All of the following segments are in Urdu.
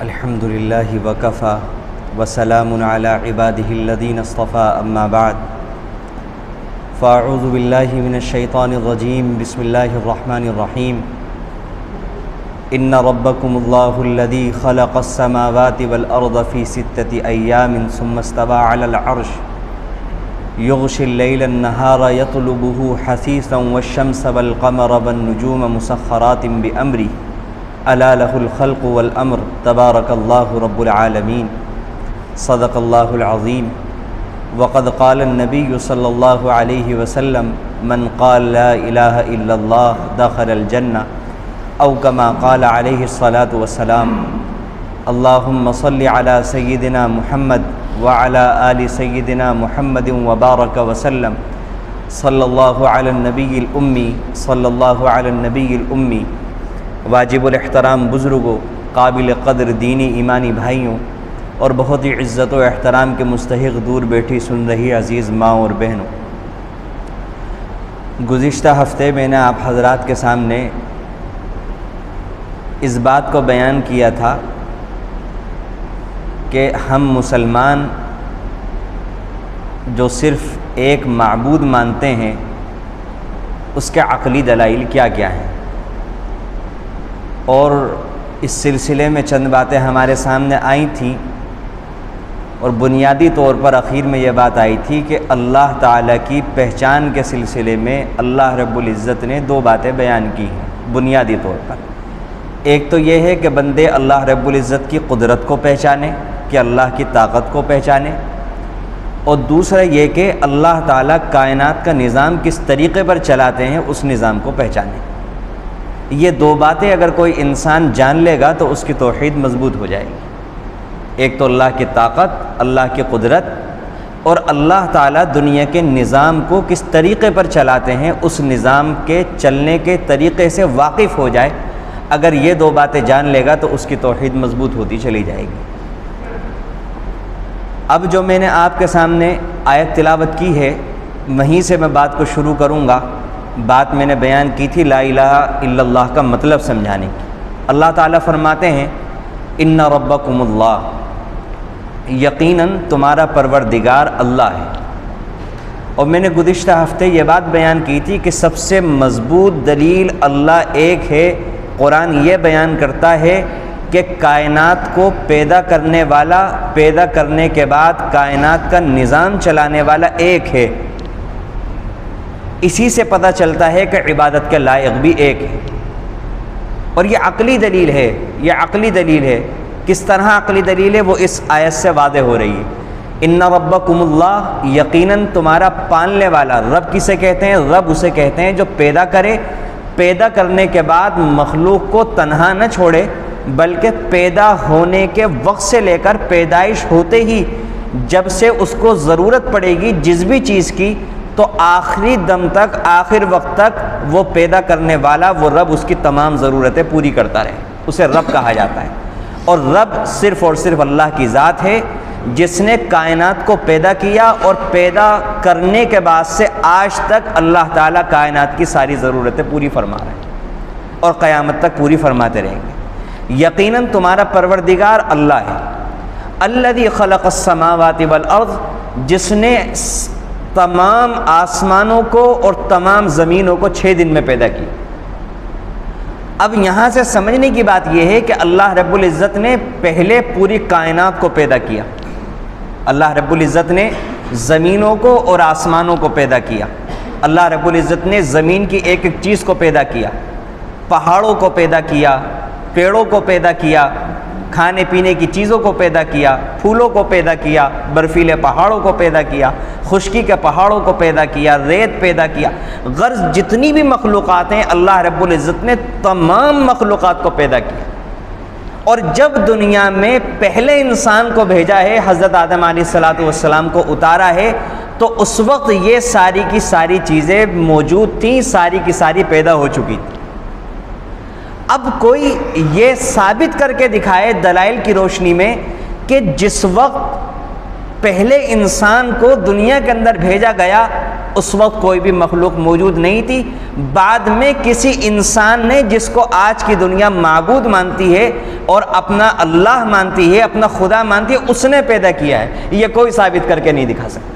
الحمد لله وكفى وسلام على عباده الذين اصطفى أما بعد فأعوذ بالله من الشيطان الرجيم بسم الله الرحمن الرحيم إن ربكم الله الذي خلق السماوات والأرض في 6 أيام ثم استوى على العرش يغشي الليل النهار يطلبه حثيثا والشمس والقمر والنجوم مسخرات بأمره ألا له الخلق والأمر تبارك الله رب العالمين صدق الله العظيم وقد قال النبي صلى الله عليه وسلم من قال لا إله إلا الله دخل الجنة أو كما قال عليه الصلاة والسلام اللهم صل على سيدنا محمد وعلى آل سيدنا محمد وبارك وسلم صلى الله على النبي الأمي صلى الله على النبي الأمي واجب الاحترام بزرگوں، قابل قدر دینی ایمانی بھائیوں اور بہت ہی عزت و احترام کے مستحق دور بیٹھی سن رہی عزیز ماں اور بہنوں، گزشتہ ہفتے میں نے آپ حضرات کے سامنے اس بات کو بیان کیا تھا کہ ہم مسلمان جو صرف ایک معبود مانتے ہیں اس کے عقلی دلائل کیا کیا ہیں، اور اس سلسلے میں چند باتیں ہمارے سامنے آئی تھیں، اور بنیادی طور پر اخیر میں یہ بات آئی تھی کہ اللہ تعالیٰ کی پہچان کے سلسلے میں اللہ رب العزت نے 2 باتیں بیان کی ہیں بنیادی طور پر۔ ایک تو یہ ہے کہ بندے اللہ رب العزت کی قدرت کو پہچانے، کہ اللہ کی طاقت کو پہچانے، اور دوسرا یہ کہ اللہ تعالیٰ کائنات کا نظام کس طریقے پر چلاتے ہیں اس نظام کو پہچانے۔ یہ 2 باتیں اگر کوئی انسان جان لے گا تو اس کی توحید مضبوط ہو جائے گی۔ ایک تو اللہ کی طاقت، اللہ کی قدرت، اور اللہ تعالیٰ دنیا کے نظام کو کس طریقے پر چلاتے ہیں اس نظام کے چلنے کے طریقے سے واقف ہو جائے، اگر یہ 2 باتیں جان لے گا تو اس کی توحید مضبوط ہوتی چلی جائے گی۔ اب جو میں نے آپ کے سامنے آیت تلاوت کی ہے وہیں سے میں بات کو شروع کروں گا۔ بات میں نے بیان کی تھی لا الہ الا اللہ کا مطلب سمجھانے کی۔ اللہ تعالیٰ فرماتے ہیں ان ربکم اللہ، یقیناً تمہارا پروردگار اللہ ہے۔ اور میں نے گزشتہ ہفتے یہ بات بیان کی تھی کہ سب سے مضبوط دلیل اللہ ایک ہے۔ قرآن یہ بیان کرتا ہے کہ کائنات کو پیدا کرنے والا، پیدا کرنے کے بعد کائنات کا نظام چلانے والا ایک ہے۔ اسی سے پتہ چلتا ہے کہ عبادت کے لائق بھی ایک ہے، اور یہ عقلی دلیل ہے۔ یہ عقلی دلیل ہے، کس طرح عقلی دلیل ہے وہ اس آیت سے واضح ہو رہی ہے۔ ان ربکم اللہ، یقیناً تمہارا پالنے والا۔ رب کسے کہتے ہیں؟ رب اسے کہتے ہیں جو پیدا کرے، پیدا کرنے کے بعد مخلوق کو تنہا نہ چھوڑے، بلکہ پیدا ہونے کے وقت سے لے کر پیدائش ہوتے ہی جب سے اس کو ضرورت پڑے گی جس بھی چیز کی، تو آخری دم تک، آخر وقت تک وہ پیدا کرنے والا، وہ رب اس کی تمام ضرورتیں پوری کرتا رہے، اسے رب کہا جاتا ہے۔ اور رب صرف اور صرف اللہ کی ذات ہے جس نے کائنات کو پیدا کیا، اور پیدا کرنے کے بعد سے آج تک اللہ تعالیٰ کائنات کی ساری ضرورتیں پوری فرما رہے ہیں اور قیامت تک پوری فرماتے رہیں گے۔ یقیناً تمہارا پروردگار اللہ ہے، الذی خلق السماوات والارض، جس نے تمام آسمانوں کو اور تمام زمینوں کو 6 دن میں پیدا کی۔ اب یہاں سے سمجھنے کی بات یہ ہے کہ اللہ رب العزت نے پہلے پوری کائنات کو پیدا کیا۔ اللہ رب العزت نے زمینوں کو اور آسمانوں کو پیدا کیا۔ اللہ رب العزت نے زمین کی ایک ایک چیز کو پیدا کیا، پہاڑوں کو پیدا کیا، پیڑوں کو پیدا کیا، کھانے پینے کی چیزوں کو پیدا کیا، پھولوں کو پیدا کیا، برفیلے پہاڑوں کو پیدا کیا، خشکی کے پہاڑوں کو پیدا کیا، ریت پیدا کیا۔ غرض جتنی بھی مخلوقات ہیں اللہ رب العزت نے تمام مخلوقات کو پیدا کیا۔ اور جب دنیا میں پہلے انسان کو بھیجا ہے، حضرت آدم علیہ السلام کو اتارا ہے، تو اس وقت یہ ساری کی ساری چیزیں موجود تھیں، ساری کی ساری پیدا ہو چکی تھیں۔ اب کوئی یہ ثابت کر کے دکھائے دلائل کی روشنی میں کہ جس وقت پہلے انسان کو دنیا کے اندر بھیجا گیا اس وقت کوئی بھی مخلوق موجود نہیں تھی، بعد میں کسی انسان نے جس کو آج کی دنیا معبود مانتی ہے اور اپنا اللہ مانتی ہے، اپنا خدا مانتی ہے، اس نے پیدا کیا ہے، یہ کوئی ثابت کر کے نہیں دکھا سکتا۔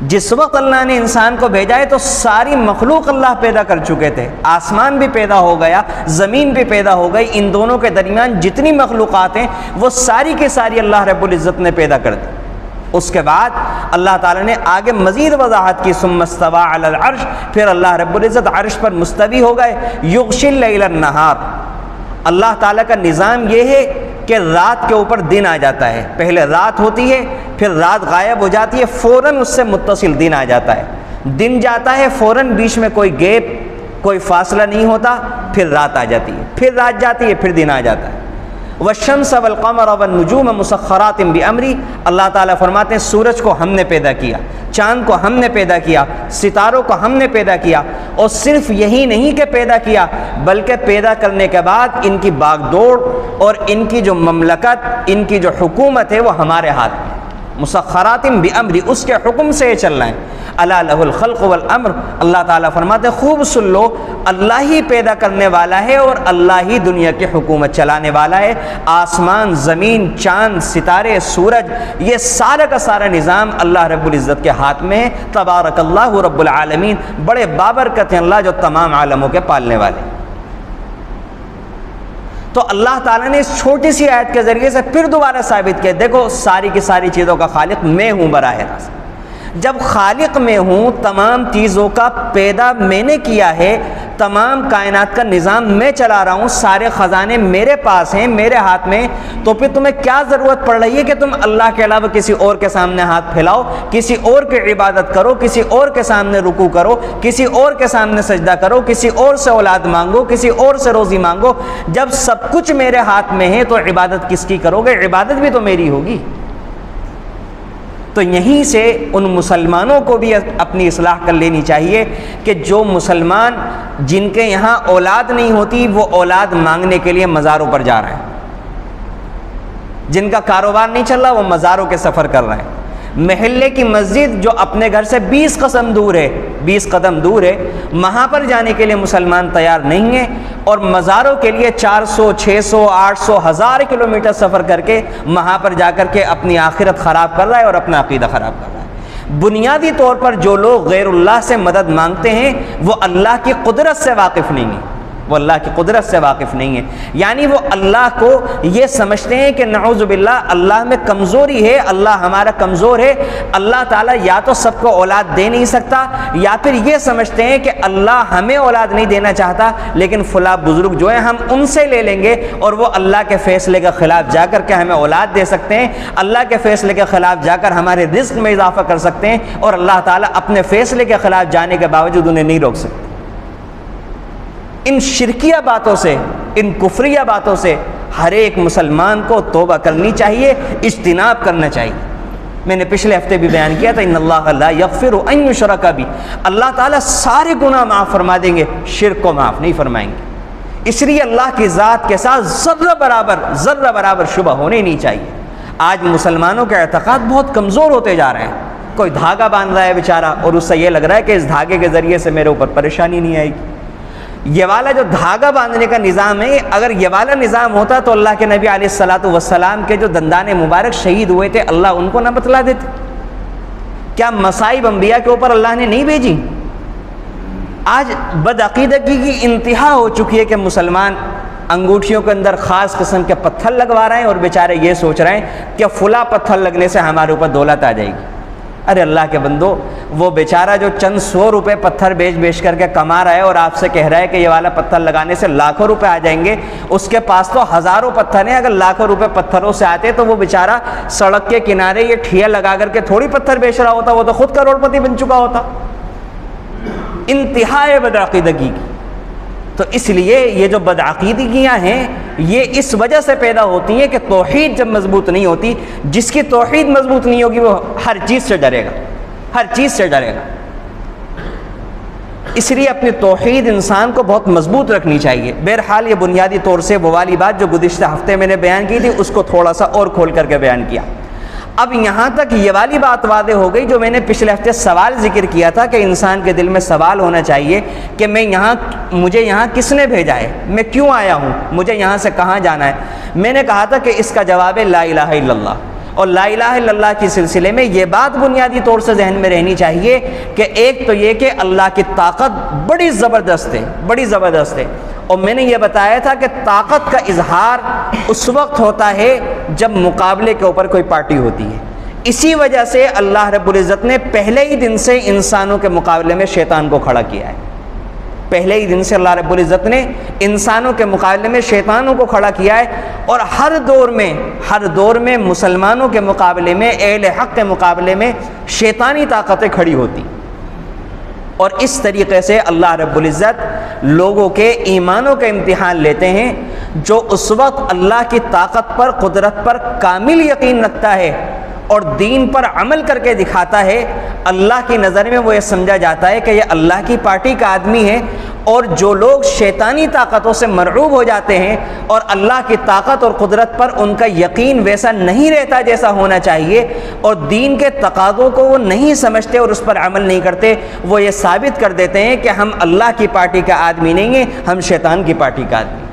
جس وقت اللہ نے انسان کو بھیجا ہے تو ساری مخلوق اللہ پیدا کر چکے تھے، آسمان بھی پیدا ہو گیا، زمین بھی پیدا ہو گئی، ان دونوں کے درمیان جتنی مخلوقات ہیں وہ ساری کے ساری اللہ رب العزت نے پیدا کر دی۔ اس کے بعد اللہ تعالیٰ نے آگے مزید وضاحت کی، ثم استوى علی العرش، پھر اللہ رب العزت عرش پر مستوی ہو گئے، یغشی اللیل النہار۔ اللہ تعالیٰ کا نظام یہ ہے کہ رات کے اوپر دن آ جاتا ہے، پہلے رات ہوتی ہے، پھر رات غائب ہو جاتی ہے، فوراً اس سے متصل دن آ جاتا ہے، دن جاتا ہے فوراً، بیچ میں کوئی گیپ، کوئی فاصلہ نہیں ہوتا، پھر رات آ جاتی ہے، پھر رات جاتی ہے، پھر دن آ جاتا ہے۔ والشمس والقمر والنجوم مسخرات بامری، اللہ تعالیٰ فرماتے ہیں سورج کو ہم نے پیدا کیا، چاند کو ہم نے پیدا کیا، ستاروں کو ہم نے پیدا کیا، اور صرف یہی نہیں کہ پیدا کیا بلکہ پیدا کرنے کے بعد ان کی باغ دوڑ اور ان کی جو مملکت، ان کی جو حکومت ہے وہ ہمارے ہاتھ میں، مسخرات بامری، اس کے حکم سے یہ چل رہے ہیں۔ الا لہ الخلق والامر، اللہ تعالیٰ فرماتے ہیں خوب سن لو، اللہ ہی پیدا کرنے والا ہے اور اللہ ہی دنیا کی حکومت چلانے والا ہے۔ آسمان، زمین، چاند، ستارے، سورج، یہ سارا کا سارا نظام اللہ رب العزت کے ہاتھ میں ہے۔ تبارک اللہ رب العالمین، بڑے بابرکت ہیں اللہ جو تمام عالموں کے پالنے والے۔ تو اللہ تعالیٰ نے اس چھوٹی سی آیت کے ذریعے سے پھر دوبارہ ثابت کیا، دیکھو ساری کی ساری چیزوں کا خالق میں ہوں براہ راست۔ جب خالق میں ہوں، تمام چیزوں کا پیدا میں نے کیا ہے، تمام کائنات کا نظام میں چلا رہا ہوں، سارے خزانے میرے پاس ہیں، میرے ہاتھ میں، تو پھر تمہیں کیا ضرورت پڑ رہی ہے کہ تم اللہ کے علاوہ کسی اور کے سامنے ہاتھ پھیلاؤ، کسی اور کی عبادت کرو، کسی اور کے سامنے رکوع کرو، کسی اور کے سامنے سجدہ کرو، کسی اور سے اولاد مانگو، کسی اور سے روزی مانگو؟ جب سب کچھ میرے ہاتھ میں ہے تو عبادت کس کی کرو گے؟ عبادت بھی تو میری ہوگی۔ تو یہیں سے ان مسلمانوں کو بھی اپنی اصلاح کر لینی چاہیے کہ جو مسلمان جن کے یہاں اولاد نہیں ہوتی وہ اولاد مانگنے کے لیے مزاروں پر جا رہے ہیں، جن کا کاروبار نہیں چل رہا وہ مزاروں کے سفر کر رہے ہیں، محلے کی مسجد جو اپنے گھر سے 20 قدم دور ہے وہاں پر جانے کے لیے مسلمان تیار نہیں ہے، اور مزاروں کے لیے 400 600 800 1000 کلومیٹر سفر کر کے وہاں پر جا کر کے اپنی آخرت خراب کر رہا ہے اور اپنا عقیدہ خراب کر رہا ہے۔ بنیادی طور پر جو لوگ غیر اللہ سے مدد مانگتے ہیں وہ اللہ کی قدرت سے واقف نہیں ہیں، وہ اللہ کی قدرت سے واقف نہیں ہے، یعنی وہ اللہ کو یہ سمجھتے ہیں کہ نعوذ باللہ اللہ میں کمزوری ہے، اللہ ہمارا کمزور ہے، اللہ تعالیٰ یا تو سب کو اولاد دے نہیں سکتا، یا پھر یہ سمجھتے ہیں کہ اللہ ہمیں اولاد نہیں دینا چاہتا لیکن فلاں بزرگ جو ہیں ہم ان سے لے لیں گے اور وہ اللہ کے فیصلے کے خلاف جا کر کے ہمیں اولاد دے سکتے ہیں، اللہ کے فیصلے کے خلاف جا کر ہمارے رزق میں اضافہ کر سکتے ہیں، اور اللہ تعالیٰ اپنے فیصلے کے خلاف جانے کے باوجود انہیں نہیں روک سکتے۔ ان شرکیہ باتوں سے، ان کفریہ باتوں سے ہر ایک مسلمان کو توبہ کرنی چاہیے، اجتناب کرنا چاہیے۔ میں نے پچھلے ہفتے بھی بیان کیا تھا ان اللہ لا یغفر ان یشرک بہ، اللہ تعالیٰ سارے گناہ معاف فرما دیں گے، شرک کو معاف نہیں فرمائیں گے۔ اس لیے اللہ کی ذات کے ساتھ ذرہ برابر شبہ ہونے نہیں چاہیے۔ آج مسلمانوں کے اعتقاد بہت کمزور ہوتے جا رہے ہیں، کوئی دھاگا باندھ رہا ہے بیچارہ اور اس سے یہ لگ رہا ہے کہ اس دھاگے کے ذریعے سے میرے اوپر پریشانی نہیں آئے گی۔ یہ والا جو دھاگا باندھنے کا نظام ہے، اگر یہ والا نظام ہوتا تو اللہ کے نبی علیہ الصلوۃ والسلام کے جو دندان مبارک شہید ہوئے تھے اللہ ان کو نہ بتلا دیتے؟ کیا مصائب انبیاء کے اوپر اللہ نے نہیں بھیجی؟ آج بدعقیدگی کی انتہا ہو چکی ہے کہ مسلمان انگوٹھیوں کے اندر خاص قسم کے پتھر لگوا رہے ہیں اور بیچارے یہ سوچ رہے ہیں کہ فلاں پتھر لگنے سے ہمارے اوپر دولت آ جائے گی۔ ارے اللہ کے بندو، وہ بیچارہ جو چند 100 روپے پتھر بیچ کر کے کما رہا ہے اور آپ سے کہہ رہا ہے کہ یہ والا پتھر لگانے سے لاکھوں روپے آ جائیں گے، اس کے پاس تو ہزاروں پتھر ہیں، اگر لاکھوں روپے پتھروں سے آتے تو وہ بیچارہ سڑک کے کنارے یہ ٹھیا لگا کر کے تھوڑی پتھر بیچ رہا ہوتا، وہ تو خود کروڑ پتی بن چکا ہوتا۔ انتہائی بدعقیدگی کی۔ تو اس لیے یہ جو بدعقیدگیاں ہیں یہ اس وجہ سے پیدا ہوتی ہیں کہ توحید جب مضبوط نہیں ہوتی، جس کی توحید مضبوط نہیں ہوگی وہ ہر چیز سے ڈرے گا، ہر چیز سے ڈرے گا۔ اس لیے اپنی توحید انسان کو بہت مضبوط رکھنی چاہیے۔ بہرحال یہ بنیادی طور سے وہ والی بات جو گزشتہ ہفتے میں نے بیان کی تھی اس کو تھوڑا سا اور کھول کر کے بیان کیا۔ اب یہاں تک یہ والی بات واضح ہو گئی جو میں نے پچھلے ہفتے سوال ذکر کیا تھا کہ انسان کے دل میں سوال ہونا چاہیے کہ مجھے یہاں کس نے بھیجا ہے، میں کیوں آیا ہوں، مجھے یہاں سے کہاں جانا ہے۔ میں نے کہا تھا کہ اس کا جواب ہے لا الہ الا اللہ، اور لا الہ الا اللہ کے سلسلے میں یہ بات بنیادی طور سے ذہن میں رہنی چاہیے کہ ایک تو یہ کہ اللہ کی طاقت بڑی زبردست ہے، بڑی زبردست ہے، اور میں نے یہ بتایا تھا کہ طاقت کا اظہار اس وقت ہوتا ہے جب مقابلے کے اوپر کوئی پارٹی ہوتی ہے۔ اسی وجہ سے اللہ رب العزت نے پہلے ہی دن سے انسانوں کے مقابلے میں شیطان کو کھڑا کیا ہے، پہلے ہی دن سے اللہ رب العزت نے انسانوں کے مقابلے میں شیطانوں کو کھڑا کیا ہے، اور ہر دور میں مسلمانوں کے مقابلے میں، اہل حق کے مقابلے میں شیطانی طاقتیں کھڑی ہوتی، اور اس طریقے سے اللہ رب العزت لوگوں کے ایمانوں کا امتحان لیتے ہیں۔ جو اس وقت اللہ کی طاقت پر، قدرت پر کامل یقین رکھتا ہے اور دین پر عمل کر کے دکھاتا ہے، اللہ کی نظر میں وہ یہ سمجھا جاتا ہے کہ یہ اللہ کی پارٹی کا آدمی ہے، اور جو لوگ شیطانی طاقتوں سے مرعوب ہو جاتے ہیں اور اللہ کی طاقت اور قدرت پر ان کا یقین ویسا نہیں رہتا جیسا ہونا چاہیے، اور دین کے تقاضوں کو وہ نہیں سمجھتے اور اس پر عمل نہیں کرتے، وہ یہ ثابت کر دیتے ہیں کہ ہم اللہ کی پارٹی کا آدمی نہیں ہیں، ہم شیطان کی پارٹی کا آدمی۔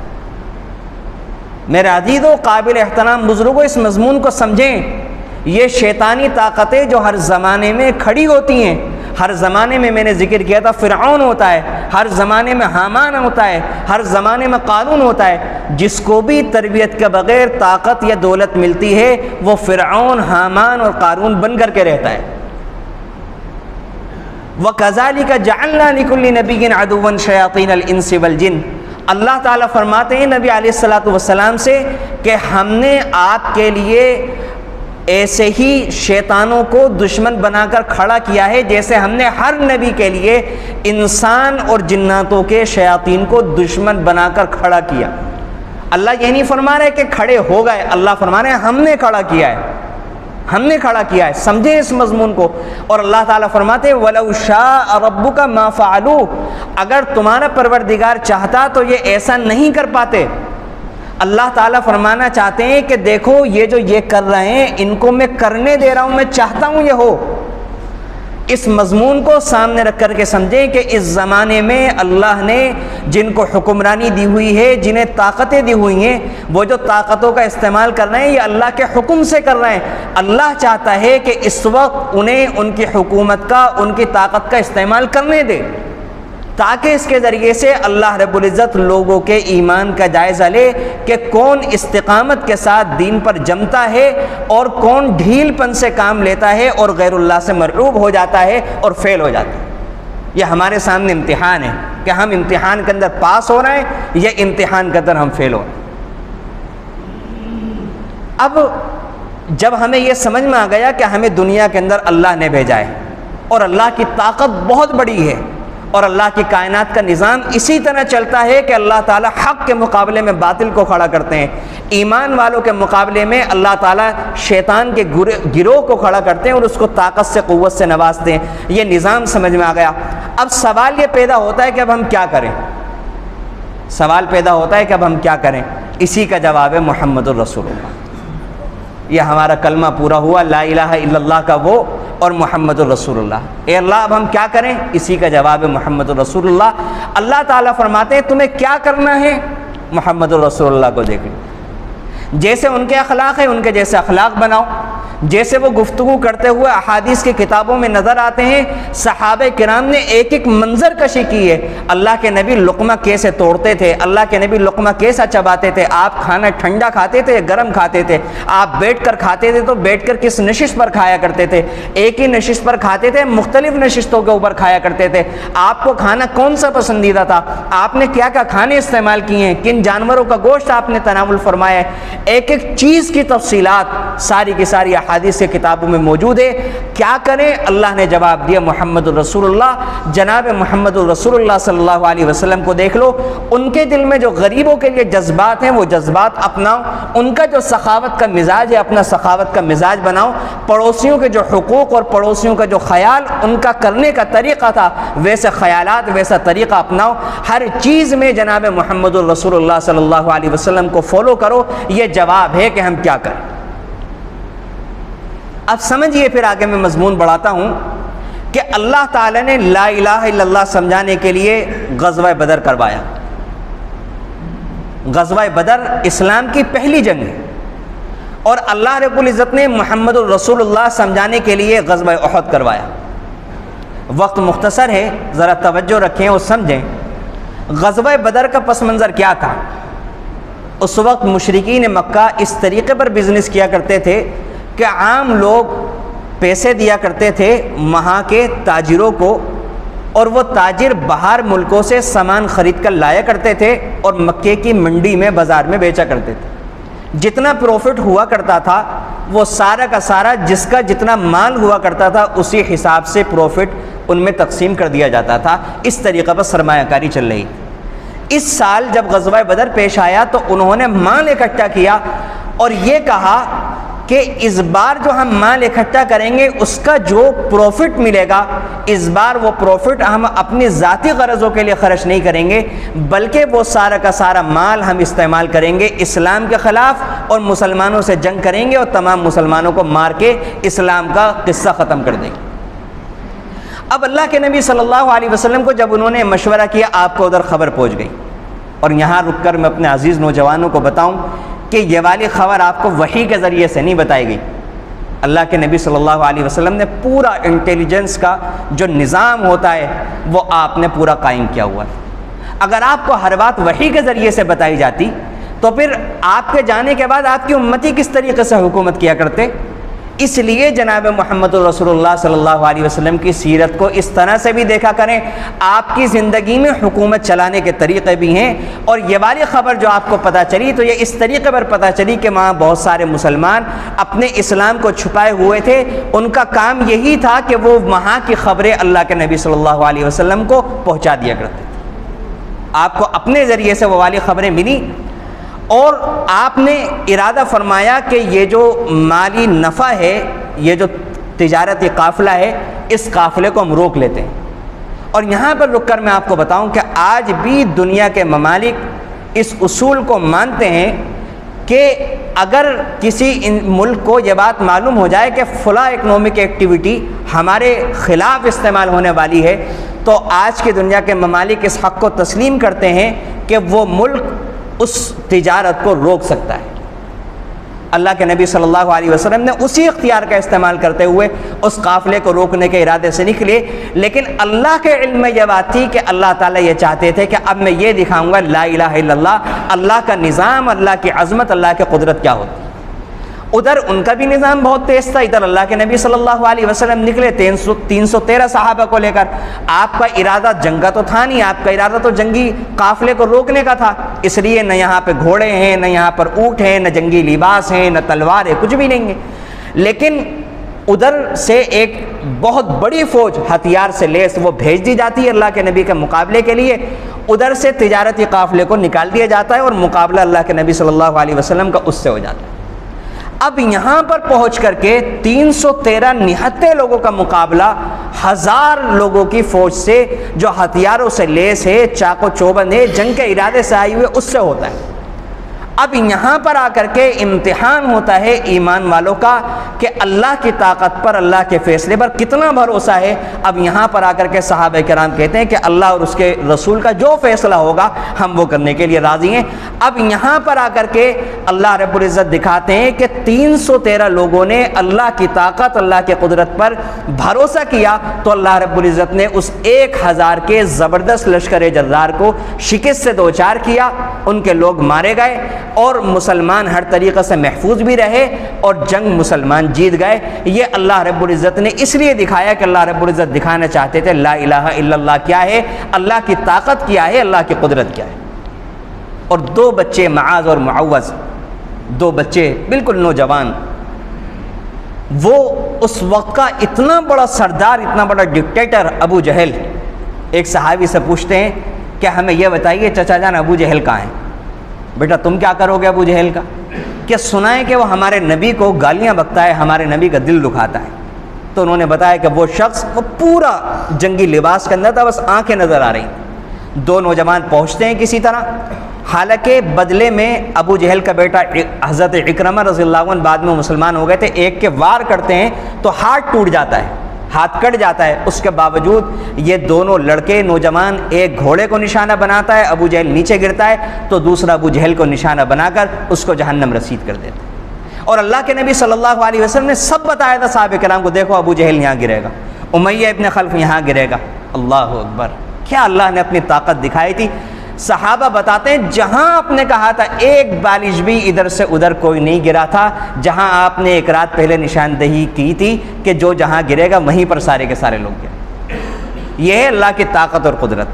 میرے عزیزو، قابل احترام بزرگوں، اس مضمون کو سمجھیں۔ یہ شیطانی طاقتیں جو ہر زمانے میں کھڑی ہوتی ہیں، ہر زمانے میں نے ذکر کیا تھا فرعون ہوتا ہے، ہر زمانے میں حامان ہوتا ہے، ہر زمانے میں قارون ہوتا ہے، جس کو بھی تربیت کے بغیر طاقت یا دولت ملتی ہے وہ فرعون، حامان اور قارون بن کر کے رہتا ہے۔ وَكَذَلِكَ جَعَلْنَا لِكُلِّ نَبِيٍّ عَدُوًّا شَيَاطِينَ الْإِنسِ وَالْجِنِّ۔ اللہ تعالیٰ فرماتے ہیں نبی علیہ السلام سے کہ ہم نے آپ کے لیے ایسے ہی شیطانوں کو دشمن بنا کر کھڑا کیا ہے جیسے ہم نے ہر نبی کے لیے انسان اور جناتوں کے شیاطین کو دشمن بنا کر کھڑا کیا۔ اللہ یہ نہیں فرما رہے کہ کھڑے ہو گئے، اللہ فرما رہے ہیں ہم نے کھڑا کیا ہے، ہم نے کھڑا کیا ہے۔ سمجھیں اس مضمون کو۔ اور اللہ تعالیٰ فرماتے ہیں وَلَوْ شَاءَ رَبُّكَ مَا فَعَلُوا، اگر تمہارا پروردگار چاہتا تو یہ ایسا نہیں کر پاتے۔ اللہ تعالیٰ فرمانا چاہتے ہیں کہ دیکھو یہ کر رہے ہیں، ان کو میں کرنے دے رہا ہوں، میں چاہتا ہوں یہ ہو۔ اس مضمون کو سامنے رکھ کر کے سمجھیں کہ اس زمانے میں اللہ نے جن کو حکمرانی دی ہوئی ہے، جنہیں طاقتیں دی ہوئی ہیں، وہ جو طاقتوں کا استعمال کر رہے ہیں یہ اللہ کے حکم سے کر رہے ہیں۔ اللہ چاہتا ہے کہ اس وقت انہیں ان کی حکومت کا، ان کی طاقت کا استعمال کرنے دے، تاکہ اس کے ذریعے سے اللہ رب العزت لوگوں کے ایمان کا جائزہ لے کہ کون استقامت کے ساتھ دین پر جمتا ہے اور کون ڈھیل پن سے کام لیتا ہے اور غیر اللہ سے مرعوب ہو جاتا ہے اور فیل ہو جاتا ہے۔ یہ ہمارے سامنے امتحان ہے کہ ہم امتحان کے اندر پاس ہو رہے ہیں یا امتحان کے اندر ہم فیل ہو رہے ہیں۔ اب جب ہمیں یہ سمجھ میں آ گیا کہ ہمیں دنیا کے اندر اللہ نے بھیجا ہے اور اللہ کی طاقت بہت بڑی ہے اور اللہ کی کائنات کا نظام اسی طرح چلتا ہے کہ اللہ تعالیٰ حق کے مقابلے میں باطل کو کھڑا کرتے ہیں، ایمان والوں کے مقابلے میں اللہ تعالیٰ شیطان کے گروہ کو کھڑا کرتے ہیں اور اس کو طاقت سے، قوت سے نوازتے ہیں۔ یہ نظام سمجھ میں آ گیا۔ اب سوال یہ پیدا ہوتا ہے کہ اب ہم کیا کریں؟ سوال پیدا ہوتا ہے کہ اب ہم کیا کریں؟ اسی کا جواب ہے محمد الرسول اللہ۔ یہ ہمارا کلمہ پورا ہوا، لا الہ الا اللہ کا وہ اور محمد الرسول اللہ۔ اے اللہ اب ہم کیا کریں؟ اسی کا جواب ہے محمد الرسول اللہ۔ اللہ تعالیٰ فرماتے ہیں تمہیں کیا کرنا ہے؟ محمد الرسول اللہ کو دیکھ لو، جیسے ان کے اخلاق ہیں ان کے جیسے اخلاق بناؤ، جیسے وہ گفتگو کرتے ہوئے احادیث کی کتابوں میں نظر آتے ہیں۔ صحابہ کرام نے ایک ایک منظر کشی کی ہے۔ اللہ کے نبی لقمہ کیسے توڑتے تھے، اللہ کے نبی لقمہ کیسا چباتے تھے، آپ کھانا ٹھنڈا کھاتے تھے گرم کھاتے تھے، آپ بیٹھ کر کھاتے تھے تو بیٹھ کر کس نشست پر کھایا کرتے تھے، ایک ہی نشست پر کھاتے تھے مختلف نشستوں کے اوپر کھایا کرتے تھے، آپ کو کھانا کون سا پسندیدہ تھا، آپ نے کیا کیا کھانے استعمال کیے ہیں، کن جانوروں کا گوشت آپ نے تناول فرمایا ہے، ایک ایک چیز کی تفصیلات ساری کی ساری احادیث کی کتابوں میں موجود ہے۔ کیا کریں؟ اللہ نے جواب دیا محمد الرسول اللہ۔ جناب محمد الرسول اللہ صلی اللہ علیہ وسلم کو دیکھ لو، ان کے دل میں جو غریبوں کے لیے جذبات ہیں وہ جذبات اپناؤ، ان کا جو سخاوت کا مزاج ہے اپنا سخاوت کا مزاج بناؤ، پڑوسیوں کے جو حقوق اور پڑوسیوں کا جو خیال ان کا کرنے کا طریقہ تھا ویسے خیالات ویسا طریقہ اپناؤ، ہر چیز میں جناب محمد الرسول اللہ صلی اللہ علیہ وسلم کو فالو کرو۔ یہ جواب ہے کہ ہم کیا کریں۔ اب سمجھیے پھر آگے میں مضمون بڑھاتا ہوں کہ اللہ تعالیٰ نے لا الہ الا اللہ سمجھانے کے لیے غزوہ بدر کروایا. غزوہ بدر اسلام کی پہلی جنگ ہے، اور اللہ رب العزت نے محمد الرسول اللہ سمجھانے کے لیے غزوہ احد کروایا. وقت مختصر ہے، ذرا توجہ رکھیں اور سمجھیں. غزوہ بدر کا پس منظر کیا تھا؟ اس وقت مشرکین مکہ اس طریقے پر بزنس کیا کرتے تھے کہ عام لوگ پیسے دیا کرتے تھے وہاں کے تاجروں کو، اور وہ تاجر باہر ملکوں سے سامان خرید کر لایا کرتے تھے اور مکے کی منڈی میں بازار میں بیچا کرتے تھے. جتنا پروفٹ ہوا کرتا تھا وہ سارا کا سارا جس کا جتنا مال ہوا کرتا تھا اسی حساب سے پروفٹ ان میں تقسیم کر دیا جاتا تھا. اس طریقے پر سرمایہ کاری چل رہی. اس سال جب غزوہ بدر پیش آیا تو انہوں نے مال اکٹھا کیا اور یہ کہا کہ اس بار جو ہم مال اکٹھا کریں گے اس کا جو پروفٹ ملے گا، اس بار وہ پروفٹ ہم اپنی ذاتی غرضوں کے لیے خرچ نہیں کریں گے، بلکہ وہ سارا کا سارا مال ہم استعمال کریں گے اسلام کے خلاف، اور مسلمانوں سے جنگ کریں گے اور تمام مسلمانوں کو مار کے اسلام کا قصہ ختم کر دیں گے. اب اللہ کے نبی صلی اللہ علیہ وسلم کو جب انہوں نے مشورہ کیا، آپ کو ادھر خبر پہنچ گئی. اور یہاں رک کر میں اپنے عزیز نوجوانوں کو بتاؤں کہ یہ والی خبر آپ کو وحی کے ذریعے سے نہیں بتائی گئی. اللہ کے نبی صلی اللہ علیہ وسلم نے پورا انٹیلیجنس کا جو نظام ہوتا ہے وہ آپ نے پورا قائم کیا ہوا ہے. اگر آپ کو ہر بات وحی کے ذریعے سے بتائی جاتی تو پھر آپ کے جانے کے بعد آپ کی امتی کس طریقے سے حکومت کیا کرتے. اس لیے جناب محمد رسول اللہ صلی اللہ علیہ وسلم کی سیرت کو اس طرح سے بھی دیکھا کریں. آپ کی زندگی میں حکومت چلانے کے طریقے بھی ہیں، اور یہ والی خبر جو آپ کو پتہ چلی تو یہ اس طریقے پر پتہ چلی کہ وہاں بہت سارے مسلمان اپنے اسلام کو چھپائے ہوئے تھے. ان کا کام یہی تھا کہ وہ وہاں کی خبریں اللہ کے نبی صلی اللہ علیہ وسلم کو پہنچا دیا کرتے تھے. آپ کو اپنے ذریعے سے وہ والی خبریں ملی، اور آپ نے ارادہ فرمایا کہ یہ جو مالی نفع ہے، یہ جو تجارتی قافلہ ہے، اس قافلے کو ہم روک لیتے ہیں. اور یہاں پر رک کر میں آپ کو بتاؤں کہ آج بھی دنیا کے ممالک اس اصول کو مانتے ہیں کہ اگر کسی ملک کو یہ بات معلوم ہو جائے کہ فلاں اکنامک ایکٹیویٹی ہمارے خلاف استعمال ہونے والی ہے، تو آج کی دنیا کے ممالک اس حق کو تسلیم کرتے ہیں کہ وہ ملک اس تجارت کو روک سکتا ہے. اللہ کے نبی صلی اللہ علیہ وسلم نے اسی اختیار کا استعمال کرتے ہوئے اس قافلے کو روکنے کے ارادے سے نکلے. لیکن اللہ کے علم میں یہ بات تھی کہ اللہ تعالیٰ یہ چاہتے تھے کہ اب میں یہ دکھاؤں گا لا الہ الا اللہ، اللہ کا نظام، اللہ کی عظمت، اللہ کی قدرت کیا ہوتی. ادھر ان کا بھی نظام بہت تیز تھا، ادھر اللہ کے نبی صلی اللہ علیہ وسلم نکلے 313 صحابہ کو لے کر. آپ کا ارادہ جنگ کا تو تھا نہیں، آپ کا ارادہ تو جنگی قافلے کو روکنے کا تھا. اس لیے نہ یہاں پہ گھوڑے ہیں، نہ یہاں پر اونٹ ہیں، نہ جنگی لباس ہیں، نہ تلوار ہے، کچھ بھی نہیں ہے. لیکن ادھر سے ایک بہت بڑی فوج ہتھیار سے لیس وہ بھیج دی جاتی ہے اللہ کے نبی کے مقابلے کے لیے. ادھر سے تجارتی قافلے کو نکال دیا جاتا ہے اور مقابلہ اللہ کے نبی صلی اللہ علیہ وسلم کا اس سے ہو جاتا ہے. اب یہاں پر پہنچ کر کے 313 نہتے لوگوں کا مقابلہ 1000 لوگوں کی فوج سے جو ہتھیاروں سے لیس ہے، چاق و چوبند ہے، جنگ کے ارادے سے آئی ہوئے، اس سے ہوتا ہے. اب یہاں پر آ کر کے امتحان ہوتا ہے ایمان والوں کا کہ اللہ کی طاقت پر، اللہ کے فیصلے پر کتنا بھروسہ ہے. اب یہاں پر آ کر کے صحابہ کرام کہتے ہیں کہ اللہ اور اس کے رسول کا جو فیصلہ ہوگا ہم وہ کرنے کے لیے راضی ہیں. اب یہاں پر آ کر کے اللہ رب العزت دکھاتے ہیں کہ 313 لوگوں نے اللہ کی طاقت، اللہ کی قدرت پر بھروسہ کیا تو اللہ رب العزت نے اس 1000 کے زبردست لشکر جرار کو شکست سے دوچار کیا. ان کے لوگ مارے گئے اور مسلمان ہر طریقے سے محفوظ بھی رہے اور جنگ مسلمان جیت گئے. یہ اللہ رب العزت نے اس لیے دکھایا کہ اللہ رب العزت دکھانا چاہتے تھے لا الہ الا اللہ کیا ہے، اللہ کی طاقت کیا ہے، اللہ کی قدرت کیا ہے. اور 2 بچے معاذ اور معوذ، 2 بچے بالکل نوجوان، وہ اس وقت کا اتنا بڑا سردار، اتنا بڑا ڈکٹیٹر ابو جہل، ایک صحابی سے پوچھتے ہیں کہ ہمیں یہ بتائیے چچا جان ابو جہل کہاں ہیں؟ بیٹا تم کیا کرو گے ابو جہل کا؟ کہ سنائیں کہ وہ ہمارے نبی کو گالیاں بکتا ہے، ہمارے نبی کا دل دکھاتا ہے. تو انہوں نے بتایا کہ وہ شخص وہ پورا جنگی لباس کے اندر تھا، بس آنکھیں نظر آ رہی. 2 نوجوان پہنچتے ہیں کسی طرح حالانکہ بدلے میں ابو جہل کا بیٹا حضرت اکرمہ رضی اللہ عنہ بعد میں مسلمان ہو گئے تھے، ایک کے وار کرتے ہیں تو ہاتھ ٹوٹ جاتا ہے، ہاتھ کٹ جاتا ہے، اس کے باوجود یہ دونوں لڑکے نوجوان ایک گھوڑے کو نشانہ بناتا ہے، ابو جہل نیچے گرتا ہے تو دوسرا ابو جہل کو نشانہ بنا کر اس کو جہنم رسید کر دیتا ہے۔ اور اللہ کے نبی صلی اللہ علیہ وسلم نے سب بتایا تھا صحابہ کرام کو، دیکھو ابو جہل یہاں گرے گا، امیہ ابن خلف یہاں گرے گا۔ اللہ اکبر، کیا اللہ نے اپنی طاقت دکھائی تھی۔ صحابہ بتاتے ہیں جہاں آپ نے کہا تھا ایک بالش بھی ادھر سے ادھر کوئی نہیں گرا تھا، جہاں آپ نے ایک رات پہلے نشاندہی کی تھی کہ جو جہاں گرے گا وہیں پر سارے کے سارے لوگ گرے۔ یہ ہے اللہ کی طاقت اور قدرت۔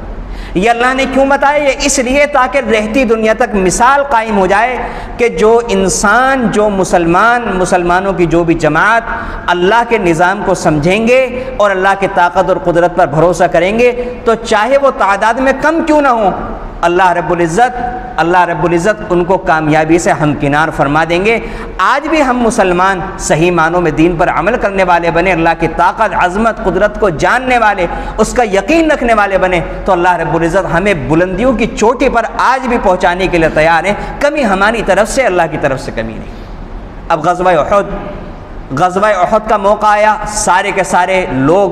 یہ اللہ نے کیوں بتایا؟ یہ اس لیے تاکہ رہتی دنیا تک مثال قائم ہو جائے کہ جو انسان، جو مسلمانوں کی جو بھی جماعت اللہ کے نظام کو سمجھیں گے اور اللہ کی طاقت اور قدرت پر بھروسہ کریں گے تو چاہے وہ تعداد میں کم کیوں نہ ہوں، اللہ رب العزت ان کو کامیابی سے ہمکنار فرما دیں گے۔ آج بھی ہم مسلمان صحیح معنوں میں دین پر عمل کرنے والے بنے، اللہ کی طاقت، عظمت، قدرت کو جاننے والے، اس کا یقین رکھنے والے بنے تو اللہ رب العزت ہمیں بلندیوں کی چوٹی پر آج بھی پہنچانے کے لیے تیار ہیں۔ کمی ہماری طرف سے، اللہ کی طرف سے کمی نہیں۔ اب غزوہ احد کا موقع آیا، سارے کے سارے لوگ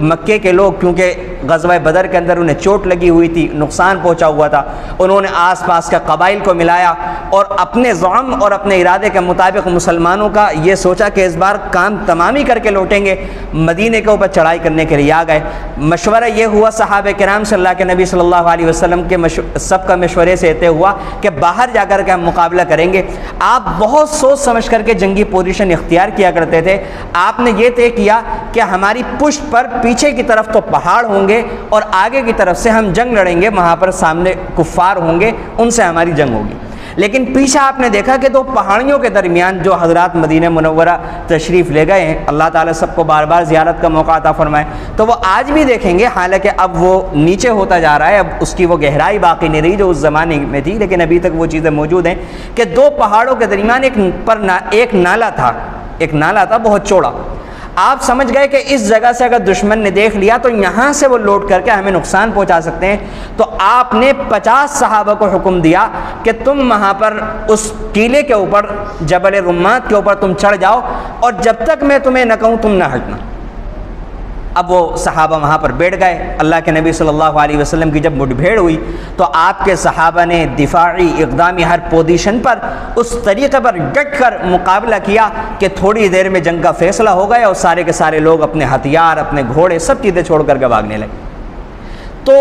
مکے کے لوگ، کیونکہ غزوہ بدر کے اندر انہیں چوٹ لگی ہوئی تھی، نقصان پہنچا ہوا تھا، انہوں نے آس پاس کے قبائل کو ملایا اور اپنے زعم اور اپنے ارادے کے مطابق مسلمانوں کا یہ سوچا کہ اس بار کام تمامی کر کے لوٹیں گے، مدینے کے اوپر چڑھائی کرنے کے لیے آ گئے۔ مشورہ یہ ہوا صحابہ کرام سے، اللہ کے نبی صلی اللہ علیہ وسلم کے سب کا مشورے سے طے ہوا کہ باہر جا کر کے ہم مقابلہ کریں گے۔ آپ بہت سوچ سمجھ کر کے جنگی پوزیشن اختیار کیا کرتے تھے۔ آپ نے یہ طے کیا کہ ہماری پشت پر پیچھے کی طرف تو پہاڑ ہوں گے اور آگے کی طرف سے ہم جنگ لڑیں گے، وہاں پر سامنے کفار ہوں گے، ان سے ہماری جنگ ہوگی۔ لیکن پیچھے آپ نے دیکھا کہ دو پہاڑیوں کے درمیان جو حضرات مدینہ منورہ تشریف لے گئے ہیں، اللہ تعالیٰ سب کو بار بار زیارت کا موقع عطا فرمائے، تو وہ آج بھی دیکھیں گے، حالانکہ اب وہ نیچے ہوتا جا رہا ہے، اب اس کی وہ گہرائی باقی نہیں رہی جو اس زمانے میں تھی، لیکن ابھی تک وہ چیزیں موجود ہیں کہ دو پہاڑوں کے درمیان ایک نالا تھا بہت چوڑا۔ آپ سمجھ گئے کہ اس جگہ سے اگر دشمن نے دیکھ لیا تو یہاں سے وہ لوٹ کر کے ہمیں نقصان پہنچا سکتے ہیں، تو آپ نے 50 صحابہ کو حکم دیا کہ تم وہاں پر اس ٹیلے کے اوپر، جبل رمات کے اوپر تم چڑھ جاؤ اور جب تک میں تمہیں نہ کہوں تم نہ ہٹنا۔ اب وہ صحابہ وہاں پر بیٹھ گئے۔ اللہ کے نبی صلی اللہ علیہ وسلم کی جب مٹ بھیڑ ہوئی تو آپ کے صحابہ نے دفاعی اقدامی ہر پوزیشن پر اس طریقے پر ڈٹ کر مقابلہ کیا کہ تھوڑی دیر میں جنگ کا فیصلہ ہو گیا اور سارے کے سارے لوگ اپنے ہتھیار، اپنے گھوڑے، سب چیزیں چھوڑ کر کے بھاگنے لگے۔ تو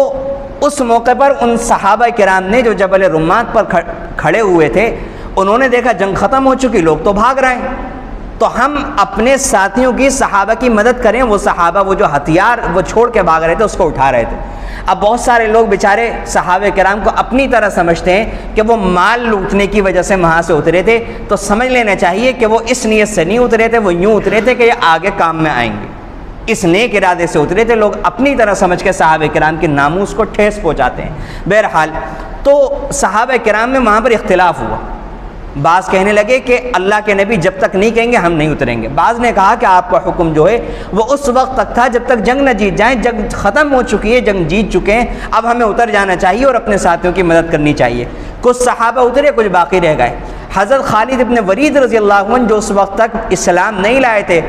اس موقع پر ان صحابہ کرام نے جو جبل رمات پر کھڑے ہوئے تھے، انہوں نے دیکھا جنگ ختم ہو چکی، لوگ تو بھاگ رہے ہیں، تو ہم اپنے ساتھیوں کی، صحابہ کی مدد کریں۔ وہ صحابہ وہ جو ہتھیار وہ چھوڑ کے بھاگ رہے تھے اس کو اٹھا رہے تھے۔ اب بہت سارے لوگ بیچارے صحابہ کرام کو اپنی طرح سمجھتے ہیں کہ وہ مال لوٹنے کی وجہ سے وہاں سے اترے تھے، تو سمجھ لینا چاہیے کہ وہ اس نیت سے نہیں اترے تھے، وہ یوں اترے تھے کہ یہ آگے کام میں آئیں گے، اس نیک ارادے سے اترے تھے۔ لوگ اپنی طرح سمجھ کے صحابہ کرام کے ناموس کو ٹھیس پہنچاتے ہیں۔ بہرحال تو صحابہ کرام میں وہاں پر اختلاف ہوا۔ بعض کہنے لگے کہ اللہ کے نبی جب تک نہیں کہیں گے ہم نہیں اتریں گے۔ بعض نے کہا کہ آپ کا حکم جو ہے وہ اس وقت تک تھا جب تک جنگ نہ جیت جائیں، جنگ ختم ہو چکی ہے، جنگ جیت چکے ہیں، اب ہمیں اتر جانا چاہیے اور اپنے ساتھیوں کی مدد کرنی چاہیے۔ کچھ صحابہ اترے، کچھ باقی رہ گئے۔ حضرت خالد ابن ولید رضی اللہ عنہ جو اس وقت تک اسلام نہیں لائے تھے،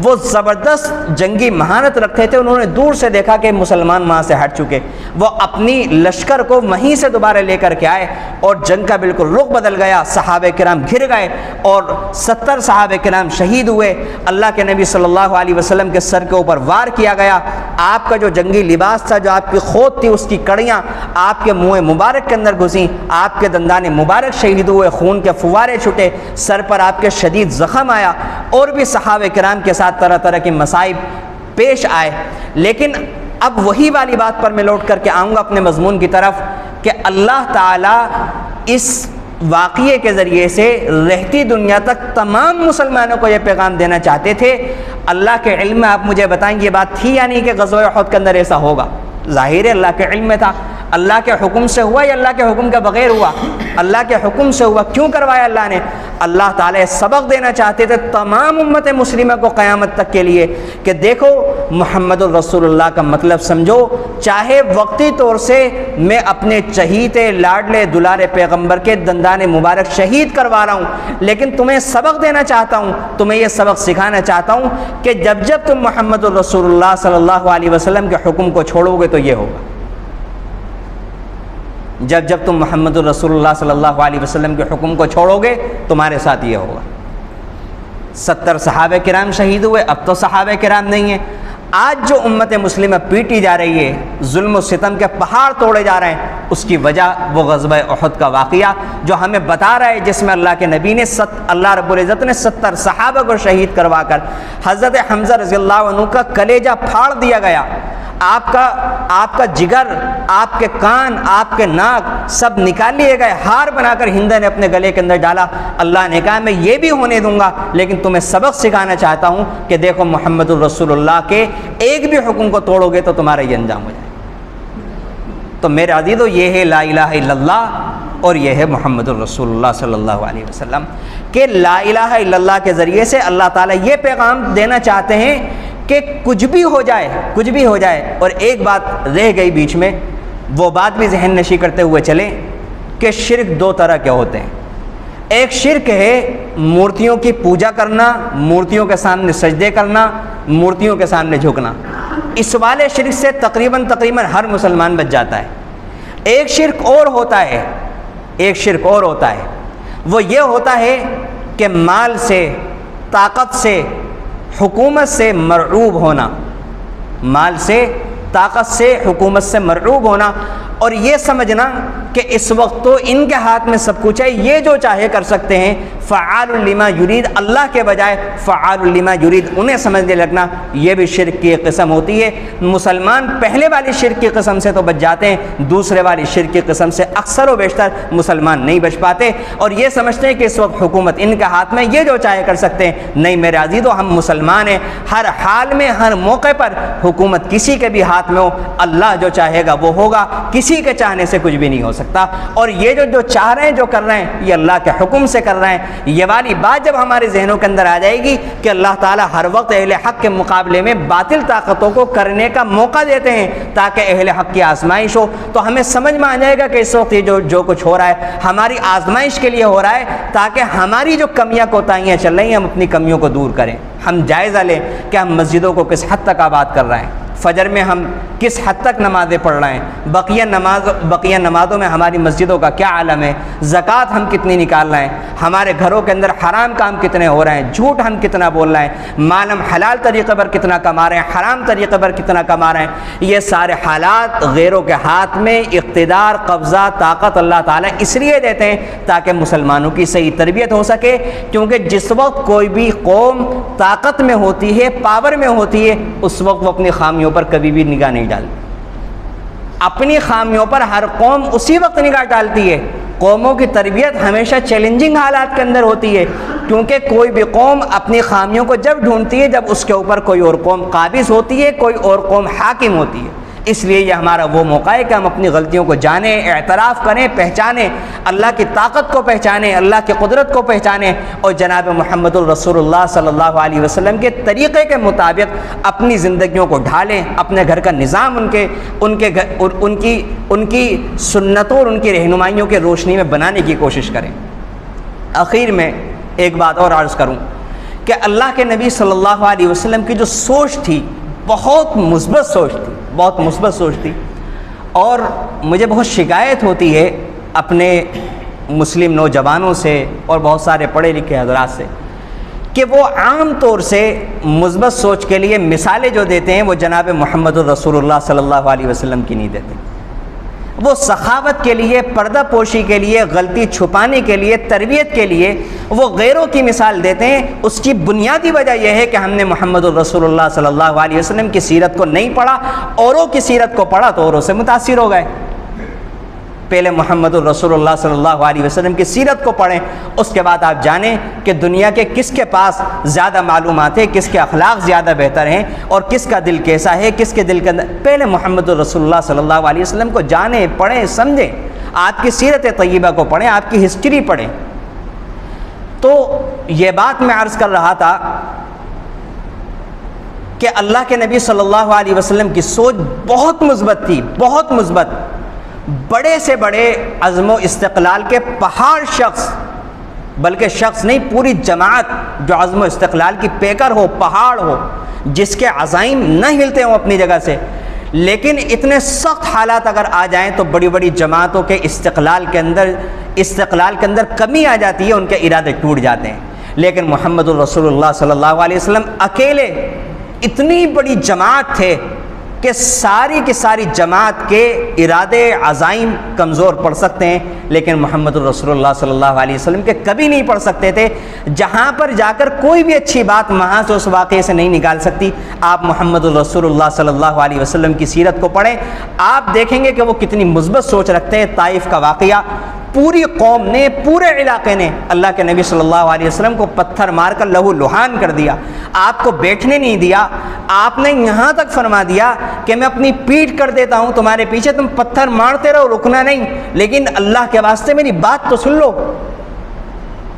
وہ زبردست جنگی مہارت رکھتے تھے، انہوں نے دور سے دیکھا کہ مسلمان وہاں سے ہٹ چکے، وہ اپنی لشکر کو وہیں سے دوبارہ لے کر کے آئے اور جنگ کا بالکل رخ بدل گیا۔ صحابہ کرام گر گئے اور 70 صحابہ کرام شہید ہوئے۔ اللہ کے نبی صلی اللہ علیہ وسلم کے سر کے اوپر وار کیا گیا۔ آپ کا جو جنگی لباس تھا، جو آپ کی خود تھی، اس کی کڑیاں آپ کے منہ مبارک کے اندر گھسیں، آپ کے دندان مبارک شہید ہوئے، خون کے فوارے چھٹے، سر پر آپ کے شدید زخم آیا، اور بھی صحابہ کرام کے ساتھ طرح طرح کی مصائب پیش آئے۔ لیکن اب وہی والی بات پر میں لوٹ کر کے آؤں گا اپنے مضمون کی طرف کہ اللہ تعالیٰ اس واقعے کے ذریعے سے رہتی دنیا تک تمام مسلمانوں کو یہ پیغام دینا چاہتے تھے۔ اللہ کے علم میں آپ مجھے بتائیں یہ بات تھی یا نہیں کہ غزوہ احد کے اندر ایسا ہوگا؟ ظاہر ہے اللہ کے علم میں تھا۔ اللہ کے حکم سے ہوا یا اللہ کے حکم کے بغیر ہوا؟ اللہ کے حکم سے ہوا۔ کیوں کروایا اللہ نے؟ اللہ تعالیٰ سبق دینا چاہتے تھے تمام امت مسلمہ کو قیامت تک کے لیے کہ دیکھو محمد الرسول اللہ کا مطلب سمجھو، چاہے وقتی طور سے میں اپنے چہیتے لاڈلے دلارے پیغمبر کے دندان مبارک شہید کروا رہا ہوں، لیکن تمہیں سبق دینا چاہتا ہوں، تمہیں یہ سبق سکھانا چاہتا ہوں کہ جب جب تم محمد الرسول اللہ صلی اللہ علیہ وسلم کے حکم کو چھوڑو گے تو یہ ہوگا، جب جب تم محمد الرسول اللہ صلی اللہ علیہ وسلم کے حکم کو چھوڑو گے تمہارے ساتھ یہ ہوگا۔ 70 صحابہ کرام شہید ہوئے، اب تو صحابہ کرام نہیں ہیں۔ آج جو امت مسلمہ پیٹی جا رہی ہے، ظلم و ستم کے پہاڑ توڑے جا رہے ہیں، اس کی وجہ وہ غزوہ احد کا واقعہ جو ہمیں بتا رہا ہے، جس میں اللہ کے نبی نے اللہ رب العزت نے 70 صحابہ کو شہید کروا کر حضرت حمزہ رضی اللہ عنہ کا کلیجہ پھاڑ دیا گیا، آپ کا جگر، آپ کے کان، آپ کے ناک سب نکال لیے گئے، ہار بنا کر ہندہ نے اپنے گلے کے اندر ڈالا۔ اللہ نے کہا میں یہ بھی ہونے دوں گا، لیکن تمہیں سبق سکھانا چاہتا ہوں کہ دیکھو محمد الرسول اللہ کے ایک بھی حکم کو توڑو گے تو تمہارا یہ انجام ہو جائے۔ تو میرے عزیزو، یہ ہے لا الہ الا اللہ اور یہ ہے محمد الرسول اللہ صلی اللہ علیہ وسلم کہ لا الہ الا اللہ کے ذریعے سے اللہ تعالیٰ یہ پیغام دینا چاہتے ہیں کہ کچھ بھی ہو جائے۔ اور ایک بات رہ گئی بیچ میں، وہ بات بھی ذہن نشی کرتے ہوئے چلیں کہ شرک 2 طرح کے ہوتے ہیں۔ ایک شرک ہے مورتیوں کی پوجا کرنا، مورتیوں کے سامنے سجدے کرنا، مورتیوں کے سامنے جھکنا، اس والے شرک سے تقریباً ہر مسلمان بچ جاتا ہے۔ ایک شرک اور ہوتا ہے، وہ یہ ہوتا ہے کہ مال سے، طاقت سے، حکومت سے مرعوب ہونا، مال سے، طاقت سے، حکومت سے مرعوب ہونا، اور یہ سمجھنا کہ اس وقت تو ان کے ہاتھ میں سب کچھ ہے، یہ جو چاہے کر سکتے ہیں، فعال لما یرید، اللہ کے بجائے فعال لما یرید انہیں سمجھنے لگنا، یہ بھی شرک کی ایک قسم ہوتی ہے۔ مسلمان پہلے والی شرک کی قسم سے تو بچ جاتے ہیں، دوسرے والی شرک کی قسم سے اکثر و بیشتر مسلمان نہیں بچ پاتے، اور یہ سمجھتے ہیں کہ اس وقت حکومت ان کے ہاتھ میں، یہ جو چاہے کر سکتے ہیں۔ نہیں میرے عزیزو، ہم مسلمان ہیں، ہر حال میں، ہر موقع پر حکومت کسی کے بھی ہاتھ میں ہو، اللہ جو چاہے گا وہ ہوگا، کسی کے چاہنے سے کچھ بھی نہیں ہو سکتا۔ اور یہ جو چاہ رہے ہیں، جو کر رہے ہیں، یہ اللہ کے حکم سے کر رہے ہیں۔ یہ والی بات جب ہمارے ذہنوں کے اندر آ جائے گی کہ اللہ تعالیٰ ہر وقت اہل حق کے مقابلے میں باطل طاقتوں کو کرنے کا موقع دیتے ہیں تاکہ اہل حق کی آزمائش ہو، تو ہمیں سمجھ میں آ جائے گا کہ اس وقت یہ جو کچھ ہو رہا ہے ہماری آزمائش کے لیے ہو رہا ہے، تاکہ ہماری جو کمیاں کوتاہیاں چل رہی ہیں ہم اپنی کمیوں کو دور کریں۔ ہم جائزہ لیں کہ ہم مسجدوں کو کس حد تک آباد کر رہے ہیں، فجر میں ہم کس حد تک نمازیں پڑھ رہے ہیں، بقیہ نمازوں میں ہماری مسجدوں کا کیا عالم ہے، زکوٰۃ ہم کتنی نکال رہے ہیں، ہمارے گھروں کے اندر حرام کام کتنے ہو رہے ہیں، جھوٹ ہم کتنا بول رہے ہیں، مال ہم حلال طریقے پر کتنا کما رہے ہیں، حرام طریقے پر کتنا کما رہے ہیں۔ یہ سارے حالات غیروں کے ہاتھ میں اقتدار، قبضہ، طاقت اللہ تعالیٰ اس لیے دیتے ہیں تاکہ مسلمانوں کی صحیح تربیت ہو سکے، کیونکہ جس وقت کوئی بھی قوم طاقت میں ہوتی ہے، پاور میں ہوتی ہے، اس وقت وہ اپنی خامیوں پر کبھی بھی نگاہ نہیں ڈالتی۔ اپنی خامیوں پر ہر قوم اسی وقت نگاہ ڈالتی ہے۔ قوموں کی تربیت ہمیشہ چیلنجنگ حالات کے اندر ہوتی ہے، کیونکہ کوئی بھی قوم اپنی خامیوں کو جب ڈھونڈتی ہے جب اس کے اوپر کوئی اور قوم قابض ہوتی ہے، کوئی اور قوم حاکم ہوتی ہے۔ اس لیے یہ ہمارا وہ موقع ہے کہ ہم اپنی غلطیوں کو جانیں، اعتراف کریں، پہچانیں، اللہ کی طاقت کو پہچانیں، اللہ کی قدرت کو پہچانیں، اور جناب محمد الرسول اللہ صلی اللہ علیہ وسلم کے طریقے کے مطابق اپنی زندگیوں کو ڈھالیں، اپنے گھر کا نظام ان کی سنتوں اور ان کی رہنمائیوں کے روشنی میں بنانے کی کوشش کریں۔ آخر میں ایک بات اور عرض کروں کہ اللہ کے نبی صلی اللہ علیہ وسلم کی جو سوچ تھی بہت مثبت سوچ تھی، اور مجھے بہت شکایت ہوتی ہے اپنے مسلم نوجوانوں سے اور بہت سارے پڑھے لکھے حضرات سے کہ وہ عام طور سے مثبت سوچ کے لیے مثالیں جو دیتے ہیں وہ جناب محمد الرسول اللہ صلی اللہ علیہ وسلم کی نہیں دیتے۔ وہ سخاوت کے لیے، پردہ پوشی کے لیے، غلطی چھپانے کے لیے، تربیت کے لیے وہ غیروں کی مثال دیتے ہیں۔ اس کی بنیادی وجہ یہ ہے کہ ہم نے محمد الرسول اللہ صلی اللہ علیہ وسلم کی سیرت کو نہیں پڑھا، اوروں کی سیرت کو پڑھا تو اوروں سے متاثر ہو گئے۔ پہلے محمد الرسول اللہ صلی اللہ علیہ وسلم کی سیرت کو پڑھیں، اس کے بعد آپ جانیں کہ دنیا کے کس کے پاس زیادہ معلومات ہیں، کس کے اخلاق زیادہ بہتر ہیں، اور کس کا دل کیسا ہے، کس کے دل کے اندر۔ پہلے محمد الرسول اللہ صلی اللہ علیہ وسلم کو جانیں، پڑھیں، سمجھیں، آپ کی سیرت طیبہ کو پڑھیں، آپ کی ہسٹری پڑھیں۔ تو یہ بات میں عرض کر رہا تھا کہ اللہ کے نبی صلی اللہ علیہ وسلم کی سوچ بہت مثبت تھی، بہت مثبت. بڑے سے بڑے عزم و استقلال کے پہاڑ شخص، بلکہ شخص نہیں پوری جماعت جو عزم و استقلال کی پیکر ہو، پہاڑ ہو، جس کے عزائم نہ ہلتے ہوں اپنی جگہ سے، لیکن اتنے سخت حالات اگر آ جائیں تو بڑی بڑی جماعتوں کے استقلال کے اندر کمی آ جاتی ہے، ان کے ارادے ٹوٹ جاتے ہیں. لیکن محمد الرسول اللہ صلی اللہ علیہ وسلم اکیلے اتنی بڑی جماعت تھے کہ ساری کی ساری جماعت کے ارادے عزائم کمزور پڑ سکتے ہیں، لیکن محمد الرسول اللہ صلی اللہ علیہ وسلم کے کبھی نہیں پڑ سکتے تھے. جہاں پر جا کر کوئی بھی اچھی بات وہاں سے اس واقعے سے نہیں نکال سکتی. آپ محمد الرسول اللہ صلی اللہ علیہ وسلم کی سیرت کو پڑھیں، آپ دیکھیں گے کہ وہ کتنی مثبت سوچ رکھتے ہیں. طائف کا واقعہ، پوری قوم نے، پورے علاقے نے اللہ کے نبی صلی اللہ علیہ وسلم کو پتھر مار کر لہو لہان کر دیا، آپ کو بیٹھنے نہیں دیا. آپ نے یہاں تک فرما دیا کہ میں اپنی پیٹھ کر دیتا ہوں تمہارے پیچھے، تم پتھر مارتے رہو، رکنا نہیں، لیکن اللہ کے واسطے میری بات تو سن لو.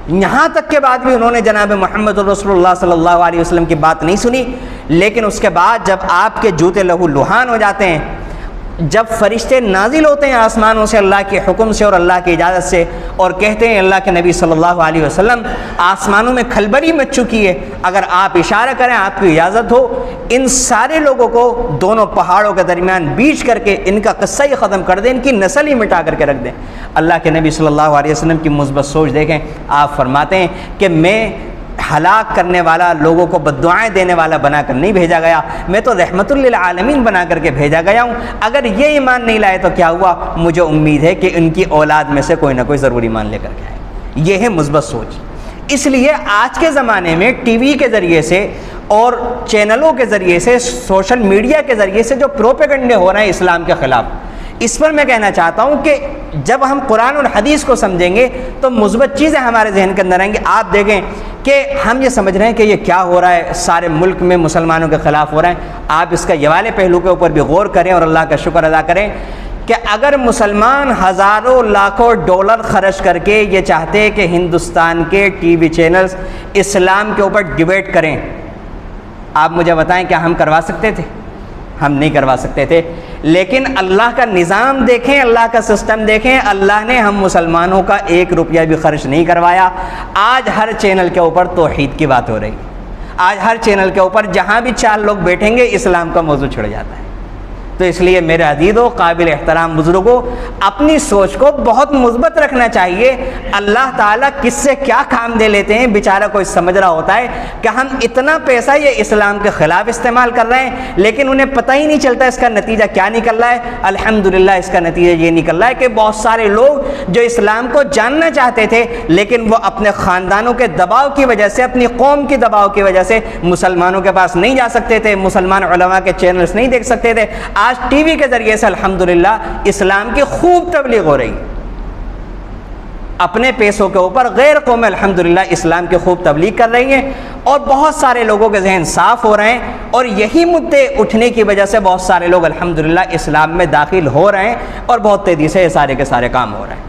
یہاں تک کے بعد بھی انہوں نے جناب محمد رسول اللہ صلی اللہ علیہ وسلم کی بات نہیں سنی. لیکن اس کے بعد جب آپ کے جوتے لہو لہان ہو جاتے ہیں، جب فرشتے نازل ہوتے ہیں آسمانوں سے اللہ کے حکم سے اور اللہ کی اجازت سے، اور کہتے ہیں اللہ کے نبی صلی اللہ علیہ وسلم آسمانوں میں کھلبلی مچ چکی ہے، اگر آپ اشارہ کریں، آپ کی اجازت ہو، ان سارے لوگوں کو دونوں پہاڑوں کے درمیان بیچ کر کے ان کا قصہ ہی ختم کر دیں، ان کی نسل ہی مٹا کر کے رکھ دیں. اللہ کے نبی صلی اللہ علیہ وسلم کی مثبت سوچ دیکھیں. آپ فرماتے ہیں کہ میں ہلاک کرنے والا، لوگوں کو بددعائیں دینے والا بنا کر نہیں بھیجا گیا، میں تو رحمت للعالمین بنا کر کے بھیجا گیا ہوں. اگر یہ ایمان نہیں لائے تو کیا ہوا؟ مجھے امید ہے کہ ان کی اولاد میں سے کوئی نہ کوئی ضرور ایمان لے کر کے آئے. یہ ہے مثبت سوچ. اس لیے آج کے زمانے میں ٹی وی کے ذریعے سے اور چینلوں کے ذریعے سے، سوشل میڈیا کے ذریعے سے جو پروپیگنڈے ہو رہے ہیں اسلام کے خلاف، اس پر میں کہنا چاہتا ہوں کہ جب ہم قرآن اور حدیث کو سمجھیں گے تو مثبت چیزیں ہمارے ذہن کے اندر آئیں گی. آپ دیکھیں کہ ہم یہ سمجھ رہے ہیں کہ یہ کیا ہو رہا ہے، سارے ملک میں مسلمانوں کے خلاف ہو رہا ہے. آپ اس کا یہ والے پہلو کے اوپر بھی غور کریں اور اللہ کا شکر ادا کریں کہ اگر مسلمان ہزاروں لاکھوں ڈالر خرچ کر کے یہ چاہتے کہ ہندوستان کے ٹی وی چینلز اسلام کے اوپر ڈیبیٹ کریں، آپ مجھے بتائیں کیا ہم کروا سکتے تھے؟ ہم نہیں کروا سکتے تھے. لیکن اللہ کا نظام دیکھیں، اللہ کا سسٹم دیکھیں، اللہ نے ہم مسلمانوں کا 1 روپیہ بھی خرچ نہیں کروایا. آج ہر چینل کے اوپر توحید کی بات ہو رہی. آج ہر چینل کے اوپر جہاں بھی 4 لوگ بیٹھیں گے اسلام کا موضوع چھڑ جاتا ہے. تو اس لیے میرے عزیزو، قابل احترام بزرگوں، اپنی سوچ کو بہت مثبت رکھنا چاہیے. اللہ تعالیٰ کس سے کیا کام دے لیتے ہیں، بیچارہ کوئی سمجھ رہا ہوتا ہے کہ ہم اتنا پیسہ یہ اسلام کے خلاف استعمال کر رہے ہیں، لیکن انہیں پتہ ہی نہیں چلتا اس کا نتیجہ کیا نکل رہا ہے. الحمدللہ اس کا نتیجہ یہ نکل رہا ہے کہ بہت سارے لوگ جو اسلام کو جاننا چاہتے تھے لیکن وہ اپنے خاندانوں کے دباؤ کی وجہ سے، اپنی قوم کی دباؤ کی وجہ سے مسلمانوں کے پاس نہیں جا سکتے تھے، مسلمان علماء کے چینلز نہیں دیکھ سکتے تھے. آج ٹی وی کے ذریعے سے الحمدللہ اسلام کی خوب تبلیغ ہو رہی. اپنے پیسوں کے اوپر غیر قوم الحمدللہ اسلام کی خوب تبلیغ کر رہی ہیں، اور بہت سارے لوگوں کے ذہن صاف ہو رہے ہیں، اور یہی مدعے اٹھنے کی وجہ سے بہت سارے لوگ الحمدللہ اسلام میں داخل ہو رہے ہیں، اور بہت تیزی سے یہ سارے کے سارے کام ہو رہے ہیں.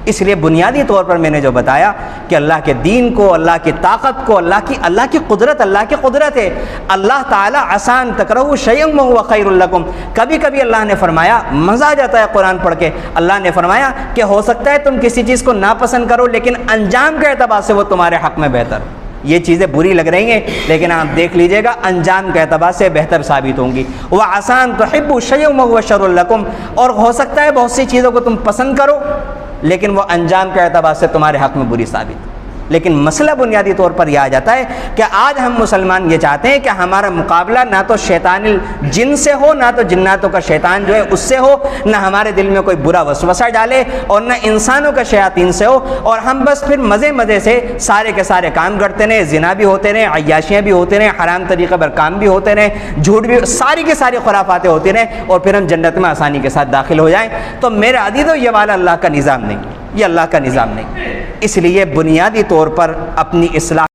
اس لیے بنیادی طور پر میں نے جو بتایا کہ اللہ کے دین کو، اللہ کی طاقت کو، اللہ کی قدرت ہے. اللہ تعالیٰ آسان تکرہوا شیئا وہو خیر لکم. کبھی کبھی اللہ نے فرمایا، مزہ آ جاتا ہے قرآن پڑھ کے، اللہ نے فرمایا کہ ہو سکتا ہے تم کسی چیز کو ناپسند کرو لیکن انجام کے اعتبار سے وہ تمہارے حق میں بہتر. یہ چیزیں بری لگ رہی ہیں لیکن آپ دیکھ لیجئے گا انجام کے اعتبار سے بہتر ثابت ہوں گی. وَعَسَىٰ تُحِبُّوا شَيْئًا وَهُوَ شَرٌّ لَكُمْ. اور ہو سکتا ہے بہت سی چیزوں کو تم پسند کرو لیکن وہ انجام کے اعتبار سے تمہارے حق میں بری ثابت. لیکن مسئلہ بنیادی طور پر یہ آ جاتا ہے کہ آج ہم مسلمان یہ چاہتے ہیں کہ ہمارا مقابلہ نہ تو شیطان الجن سے ہو، نہ تو جناتوں کا شیطان جو ہے اس سے ہو، نہ ہمارے دل میں کوئی برا وسوسہ ڈالے، اور نہ انسانوں کا شیاطین سے ہو، اور ہم بس پھر مزے سے سارے کے سارے کام کرتے رہیں، زنا بھی ہوتے رہیں، عیاشیاں بھی ہوتے رہیں، حرام طریقے پر کام بھی ہوتے رہیں، جھوٹ بھی، ساری کے ساری خرافاتیں ہوتی رہیں، اور پھر ہم جنت میں آسانی کے ساتھ داخل ہو جائیں. تو میرے عزیزو، یہ والا اللہ کا نظام نہیں، یہ اللہ کا نظام نہیں. اس لیے بنیادی طور پر اپنی اصلاح